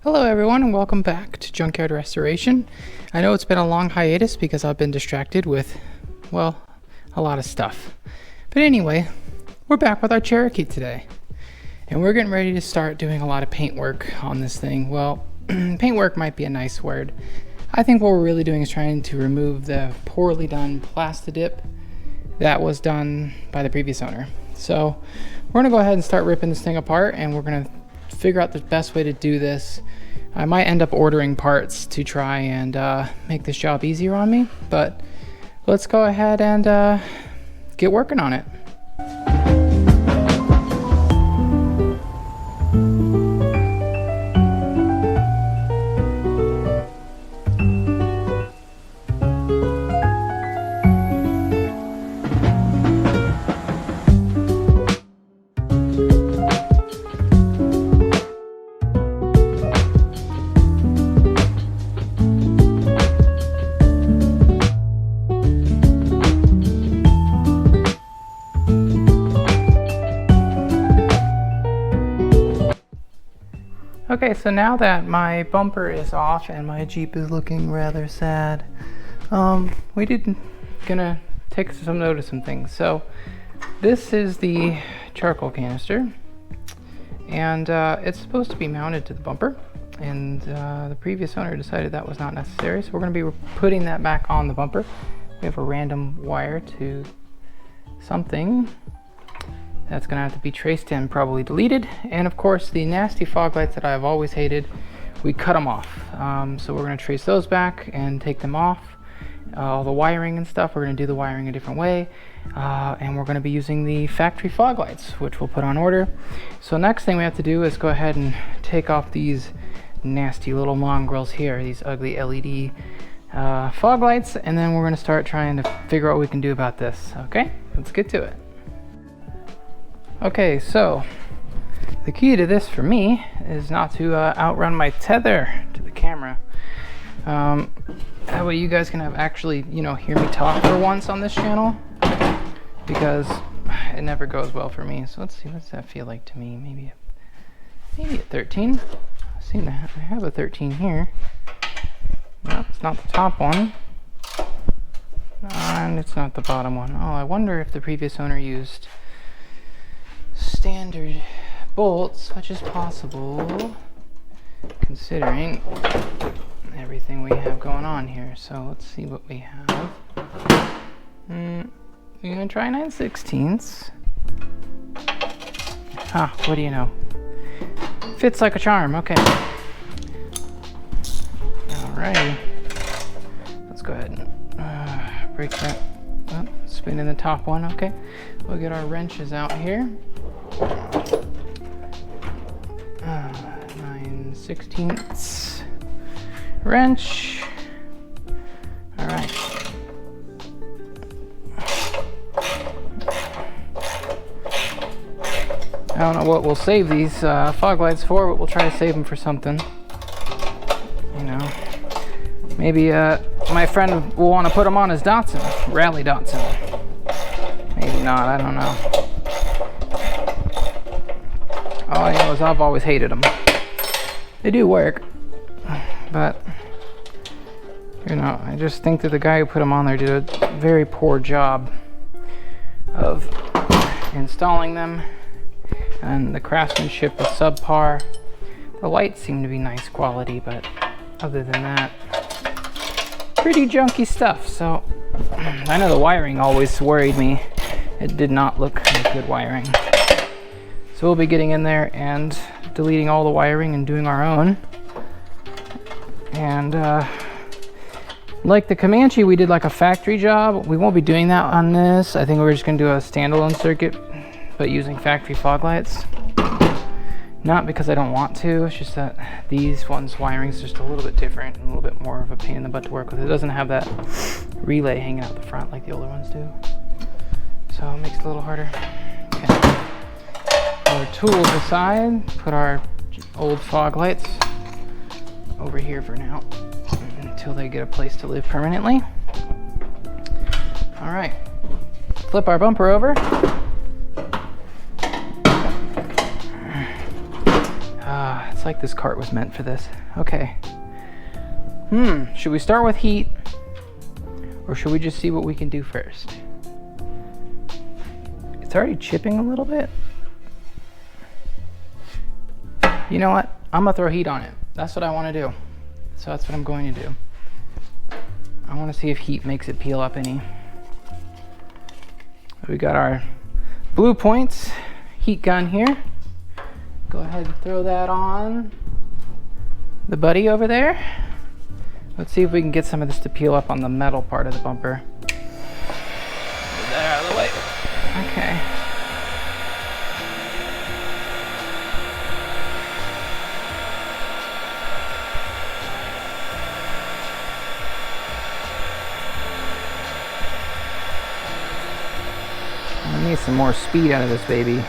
Hello everyone and welcome back to Junkyard Restoration. I know it's been a long hiatus because I've been distracted with, well, a lot of stuff. But anyway, we're back with our Cherokee today. And we're getting ready to start doing a lot of paint work on this thing. Well, paint work might be a nice word. I think what we're really doing is trying to remove the poorly done plastidip that was done by the previous owner. So we're gonna go ahead and start ripping this thing apart, and we're gonna figure out the best way to do this. I might end up ordering parts to try and make this job easier on me, but let's go ahead and get working on it. Okay, so now that my bumper is off and my Jeep is looking rather sad, we gonna take some note of some things. So this is the charcoal canister, and it's supposed to be mounted to the bumper, and the previous owner decided that was not necessary, so we're gonna be putting that back on the bumper. We have a random wire to something that's gonna have to be traced and probably deleted. And of course, the nasty fog lights that I've always hated, we cut them off. So we're gonna trace those back and take them off. All the wiring and stuff, we're gonna do the wiring a different way. And we're gonna be using the factory fog lights, which we'll put on order. So next thing we have to do is go ahead and take off these nasty little mongrels here, these ugly LED fog lights, and then we're gonna start trying to figure out what we can do about this. Okay, let's get to it. Okay, so the key to this for me is not to outrun my tether to the camera. That way you guys can actually, hear me talk for once on this channel, because it never goes well for me. So let's see, what's that feel like to me? Maybe a 13. I have a 13 here. No, it's not the top one, and it's not the bottom one. Oh, I wonder if the previous owner used standard bolts, which is possible considering everything we have going on here. So let's see what we have. We're gonna try 9/16. What do you know? Fits like a charm. Okay. Alrighty. Let's go ahead and break that up. Spin in the top one. Okay. We'll get our wrenches out here. 9/16 wrench. All right. I don't know what we'll save these fog lights for, but we'll try to save them for something. Maybe my friend will want to put them on his Datsun, Rally Datsun. Maybe not, I don't know. All I know is I've always hated them. They do work, but I just think that the guy who put them on there did a very poor job of installing them, and the craftsmanship is subpar. The lights seem to be nice quality, but other than that, pretty junky stuff. So I know the wiring always worried me. It did not look like good wiring. So we'll be getting in there and deleting all the wiring and doing our own. And like the Comanche, we did like a factory job. We won't be doing that on this. I think we're just gonna do a standalone circuit, but using factory fog lights. Not because I don't want to, it's just that these ones' wiring is just a little bit different and a little bit more of a pain in the butt to work with. It doesn't have that relay hanging out the front like the older ones do. So it makes it a little harder. Okay. Our tools aside, put our old fog lights over here for now until they get a place to live permanently. All right, flip our bumper over. It's like this cart was meant for this. Okay. Should we start with heat? Or should we just see what we can do first? It's already chipping a little bit. You know what? I'm gonna throw heat on it. That's what I wanna do. So that's what I'm going to do. I wanna see if heat makes it peel up any. We got our Blue Points heat gun here. Go ahead and throw that on the buddy over there. Let's see if we can get some of this to peel up on the metal part of the bumper. Get that out of the way. Okay. I need some more speed out of this baby.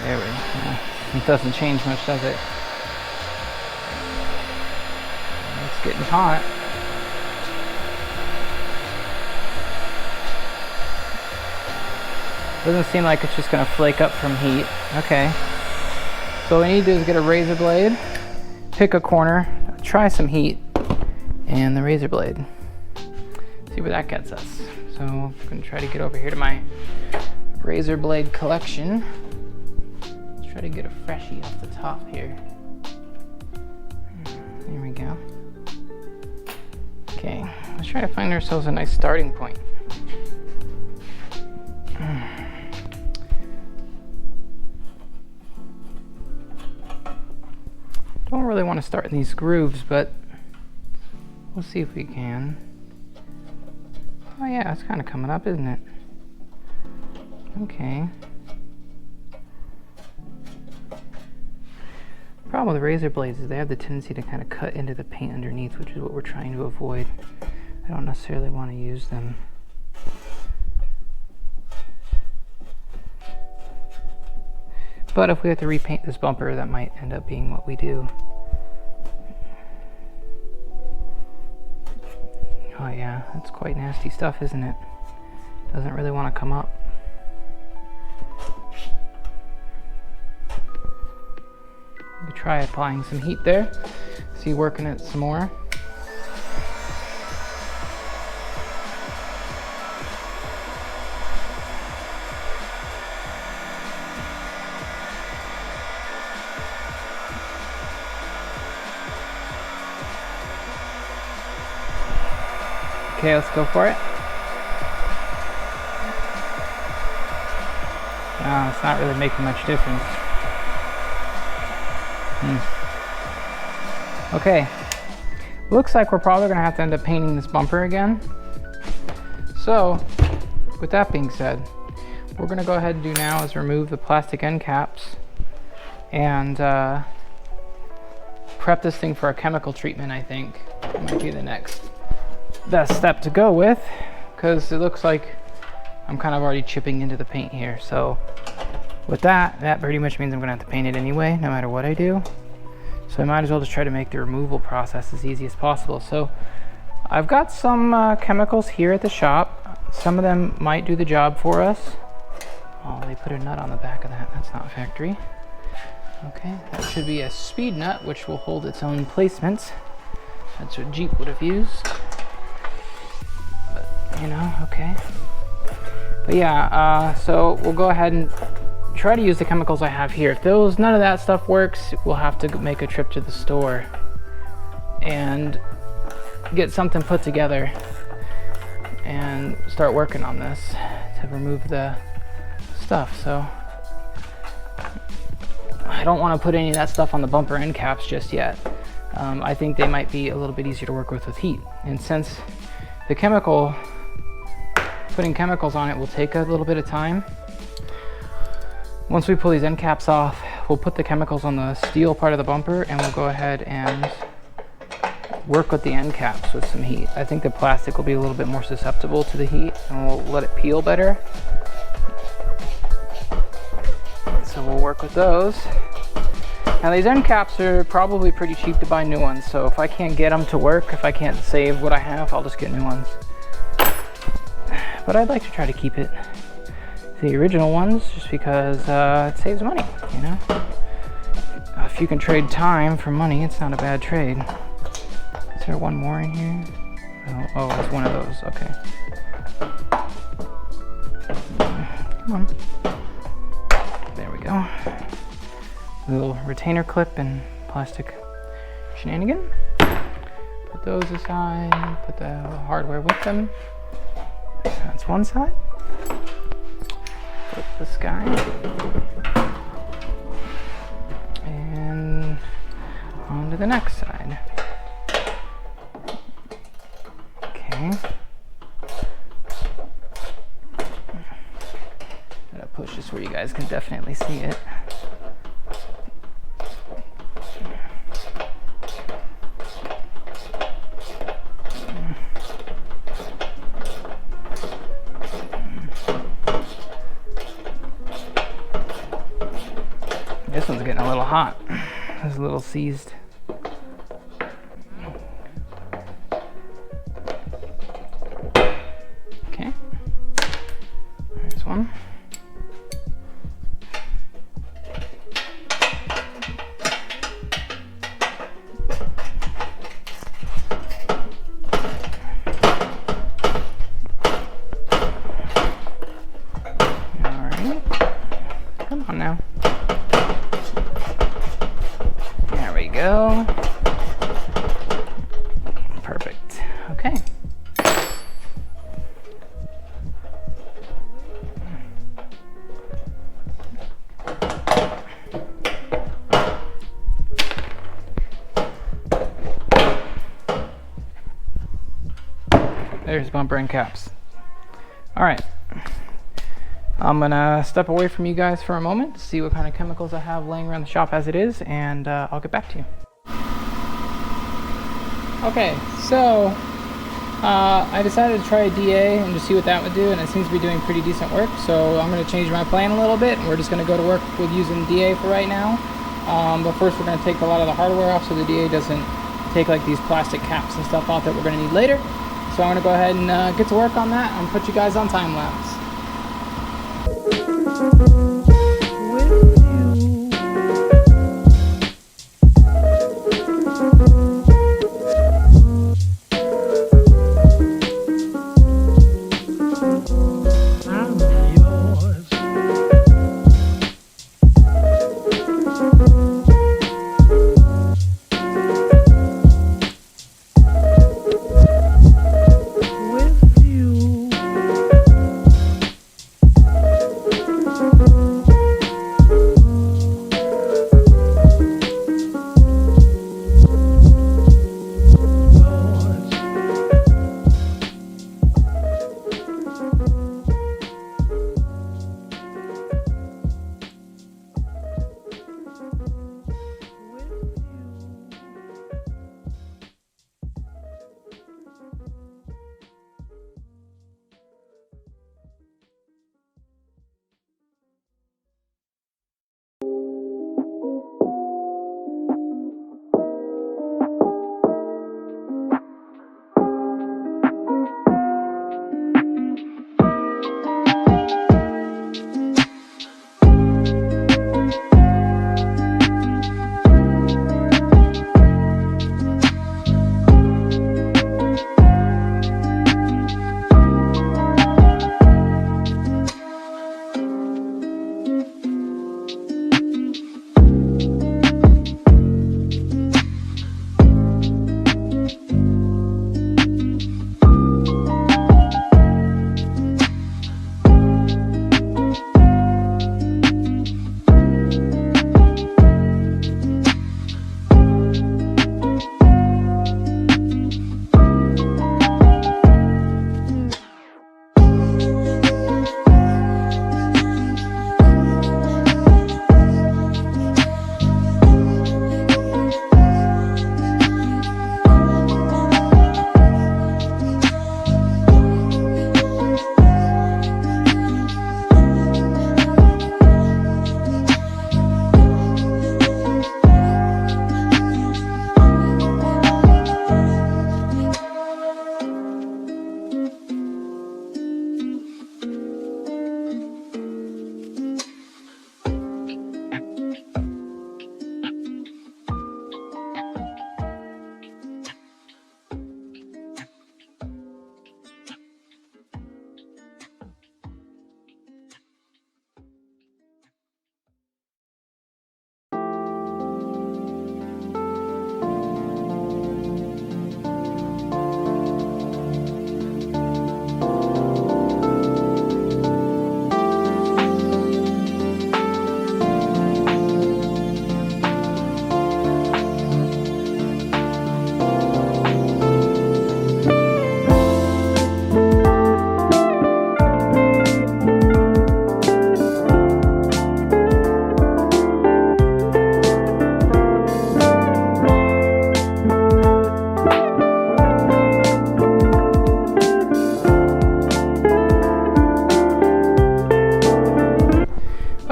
There we go. It doesn't change much, does it? It's getting hot. Doesn't seem like it's just gonna flake up from heat. Okay. So what we need to do is get a razor blade, pick a corner, try some heat, and the razor blade. See where that gets us. So I'm gonna try to get over here to my razor blade collection. Let's try to get a freshie off the top here. There we go. Okay, let's try to find ourselves a nice starting point. Don't really want to start in these grooves, but we'll see if we can. Oh yeah, it's kind of coming up, isn't it? Okay. The problem with the razor blades is they have the tendency to kind of cut into the paint underneath, which is what we're trying to avoid. I don't necessarily want to use them. But if we have to repaint this bumper, that might end up being what we do. Oh yeah, that's quite nasty stuff, isn't it? Doesn't really want to come up. We could try applying some heat there. See, working it some more. Okay, let's go for it. No, it's not really making much difference. Okay, looks like we're probably gonna have to end up painting this bumper again. So, with that being said, what we're gonna go ahead and do now is remove the plastic end caps and prep this thing for a chemical treatment. I think it might be the next best step to go with, because it looks like I'm kind of already chipping into the paint here. So with that pretty much means I'm gonna have to paint it anyway, no matter what I do. So I might as well just try to make the removal process as easy as possible. So I've got some chemicals here at the shop. Some of them might do the job for us. Oh, they put a nut on the back of that. That's not factory. Okay, that should be a speed nut, which will hold its own placements. That's what Jeep would have used. You know, okay. But yeah, so we'll go ahead and try to use the chemicals I have here. If none of that stuff works, we'll have to make a trip to the store and get something put together and start working on this to remove the stuff. So I don't want to put any of that stuff on the bumper end caps just yet. I think they might be a little bit easier to work with heat. And since putting chemicals on it will take a little bit of time, once we pull these end caps off, we'll put the chemicals on the steel part of the bumper and we'll go ahead and work with the end caps with some heat. I think the plastic will be a little bit more susceptible to the heat and we'll let it peel better. So we'll work with those. Now these end caps are probably pretty cheap to buy new ones, so if I can't get them to work, if I can't save what I have, I'll just get new ones. But I'd like to try to keep it the original ones just because it saves money, you know? If you can trade time for money, it's not a bad trade. Is there one more in here? Oh, it's one of those. Okay. Come on. There we go. Little retainer clip and plastic shenanigan. Put those aside. Put the hardware with them. That's one side. Flip this guy. And on to the next side. Okay. Gotta push this where you guys can definitely see it. This one's getting a little hot. It's a little seized. Okay. There's one. All right. Come on now. Go. Perfect. Okay. There's bumper and caps. All right. I'm gonna step away from you guys for a moment to see what kind of chemicals I have laying around the shop as it is, and I'll get back to you. Okay, so I decided to try a DA and just see what that would do, and it seems to be doing pretty decent work. So I'm gonna change my plan a little bit, and we're just gonna go to work with using DA for right now. But first we're gonna take a lot of the hardware off so the DA doesn't take like these plastic caps and stuff off that we're gonna need later. So I'm gonna go ahead and get to work on that and put you guys on time lapse.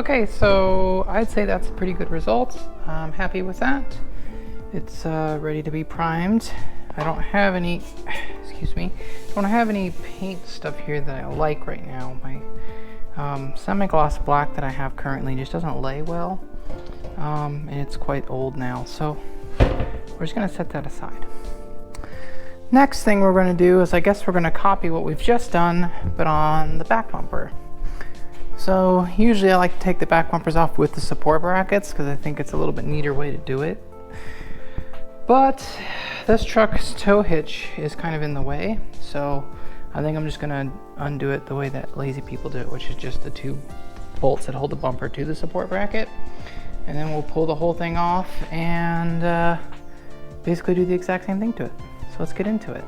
Okay, so I'd say that's a pretty good result. I'm happy with that. It's ready to be primed. I don't have any, excuse me, don't have any paint stuff here that I like right now. My semi-gloss black that I have currently just doesn't lay well, and it's quite old now, so we're just gonna set that aside. Next thing we're gonna do is I guess we're gonna copy what we've just done, but on the back bumper. So usually I like to take the back bumpers off with the support brackets because I think it's a little bit neater way to do it. But this truck's tow hitch is kind of in the way, so I think I'm just gonna undo it the way that lazy people do it, which is just the 2 bolts that hold the bumper to the support bracket. And then we'll pull the whole thing off and basically do the exact same thing to it. So let's get into it.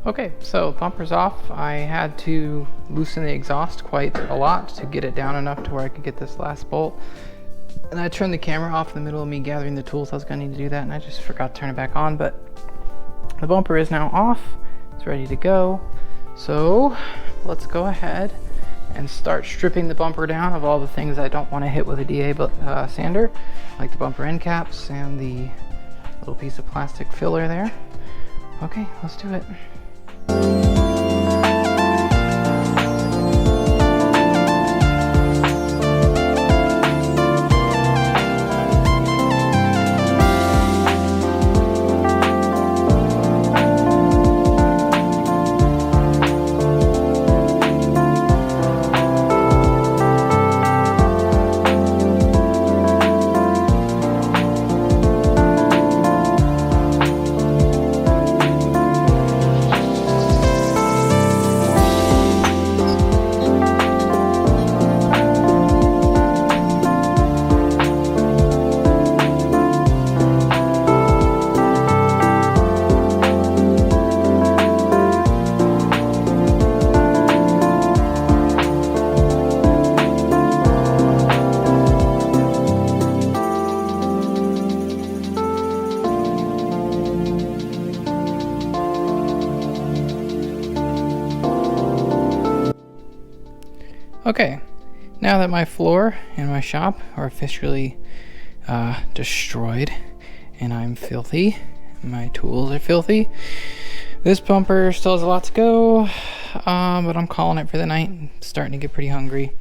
Okay, so bumper's off. I had to loosen the exhaust quite a lot to get it down enough to where I could get this last bolt. And I turned the camera off in the middle of me gathering the tools. I was gonna need to do that and I just forgot to turn it back on, but the bumper is now off. It's ready to go. So let's go ahead and start stripping the bumper down of all the things I don't want to hit with a DA sander, like the bumper end caps and the little piece of plastic filler there. Okay, let's do it. Okay, now that my floor and my shop are officially destroyed and I'm filthy, my tools are filthy, this bumper still has a lot to go, but I'm calling it for the night. I'm starting to get pretty hungry.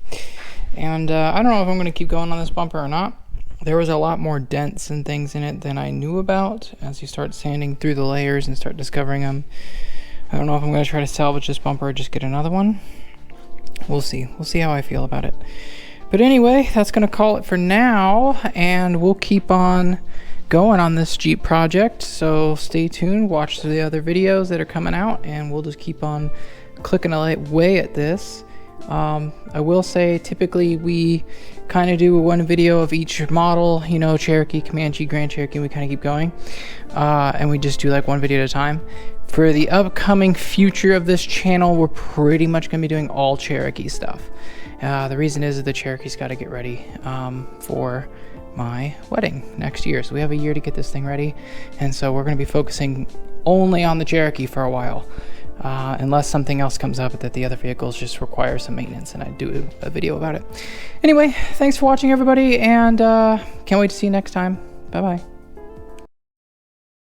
And I don't know if I'm going to keep going on this bumper or not. There was a lot more dents and things in it than I knew about as you start sanding through the layers and start discovering them. I don't know if I'm going to try to salvage this bumper or just get another one. We'll see. We'll see how I feel about it. But anyway, that's going to call it for now, and we'll keep on going on this Jeep project. So stay tuned, watch the other videos that are coming out, and we'll just keep on clicking away at this. I will say typically we kind of do one video of each model, you know, Cherokee, Comanche, Grand Cherokee, and we kind of keep going, and we just do like one video at a time. For the upcoming future of this channel, we're pretty much going to be doing all Cherokee stuff. The reason is that the Cherokee's got to get ready for my wedding next year. So we have a year to get this thing ready, and so we're going to be focusing only on the Cherokee for a while, unless something else comes up that the other vehicles just require some maintenance, and I do a video about it. Anyway, thanks for watching, everybody, and can't wait to see you next time. Bye bye.